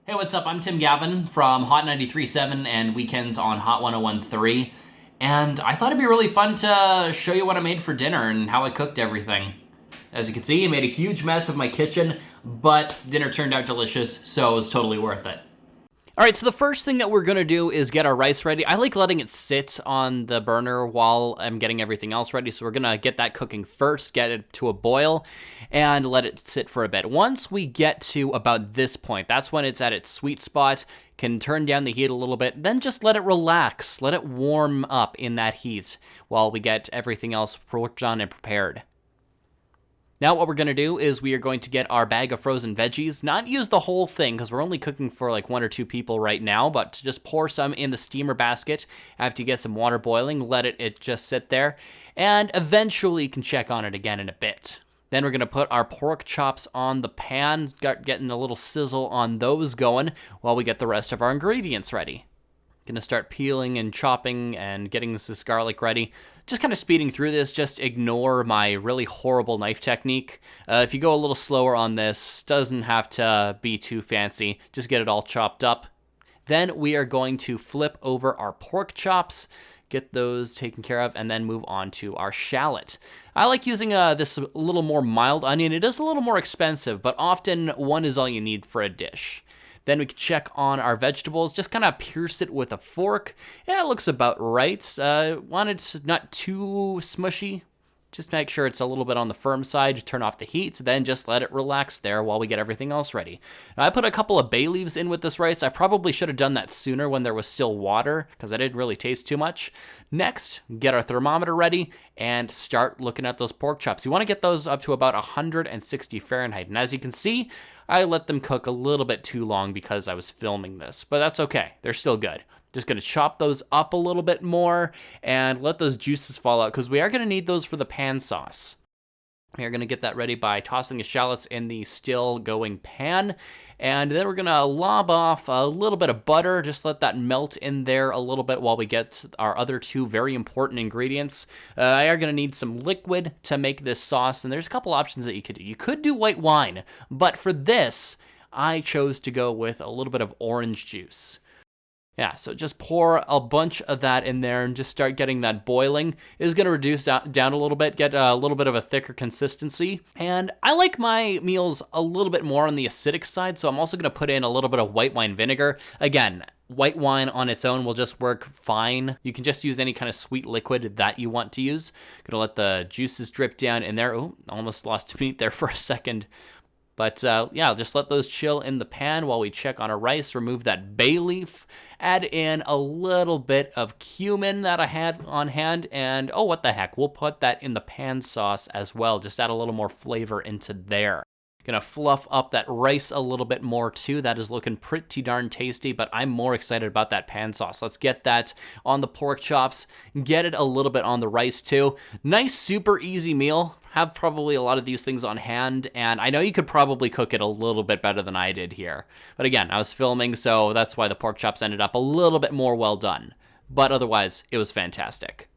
Hey, what's up? I'm Tim Gavin from Hot 93.7 and weekends on Hot 101.3. And I thought it'd be really fun to show you what I made for dinner and how I cooked everything. As you can see, I made a huge mess of my kitchen, but dinner turned out delicious, so it was totally worth it. All right, so the first thing that we're gonna do is get our rice ready. I like letting it sit on the burner while I'm getting everything else ready, so we're gonna get that cooking first, get it to a boil, and let it sit for a bit. Once we get to about this point, that's when it's at its sweet spot, can turn down the heat a little bit, then just let it relax, let it warm up in that heat while we get everything else worked on and prepared. Now what we're going to do is we are going to get our bag of frozen veggies, not use the whole thing because we're only cooking for like 1 or 2 people right now, but to just pour some in the steamer basket after you get some water boiling, let it just sit there, and eventually you can check on it again in a bit. Then we're going to put our pork chops on the pan, getting a little sizzle on those going while we get the rest of our ingredients ready. Gonna start peeling and chopping and getting this garlic ready. Just kind of speeding through this, just ignore my really horrible knife technique. If you go a little slower on this, doesn't have to be too fancy. Just get it all chopped up. Then we are going to flip over our pork chops, get those taken care of, and then move on to our shallot. I like using this a little more mild onion. It is a little more expensive, but often one is all you need for a dish. Then we can check on our vegetables, just kind of pierce it with a fork. Yeah, it looks about right. Want it not too smushy. Just make sure it's a little bit on the firm side, turn off the heat, then just let it relax there while we get everything else ready. Now, I put a couple of bay leaves in with this rice. I probably should have done that sooner when there was still water, because I didn't really taste too much. Next, get our thermometer ready and start looking at those pork chops. You want to get those up to about 160 Fahrenheit. And as you can see, I let them cook a little bit too long because I was filming this, but that's okay. They're still good. Just going to chop those up a little bit more and let those juices fall out because we are going to need those for the pan sauce. We are going to get that ready by tossing the shallots in the still going pan. And then we're going to lob off a little bit of butter. Just let that melt in there a little bit while we get our other 2 very important ingredients. I are going to need some liquid to make this sauce. And there's a couple options that you could do. You could do white wine. But for this, I chose to go with a little bit of orange juice. Yeah, so just pour a bunch of that in there and just start getting that boiling. It's going to reduce down a little bit, get a little bit of a thicker consistency. And I like my meals a little bit more on the acidic side, so I'm also going to put in a little bit of white wine vinegar. Again, white wine on its own will just work fine. You can just use any kind of sweet liquid that you want to use. Gonna let the juices drip down in there. Oh, almost lost meat there for a second. But yeah, just let those chill in the pan while we check on our rice, remove that bay leaf, add in a little bit of cumin that I had on hand, and oh, what the heck, we'll put that in the pan sauce as well, just add a little more flavor into there. Gonna fluff up that rice a little bit more too. That is looking pretty darn tasty, but I'm more excited about that pan sauce. Let's get that on the pork chops, get it a little bit on the rice too. Nice, super easy meal. Have probably a lot of these things on hand, and I know you could probably cook it a little bit better than I did here. But again, I was filming, so that's why the pork chops ended up a little bit more well done. But otherwise, it was fantastic.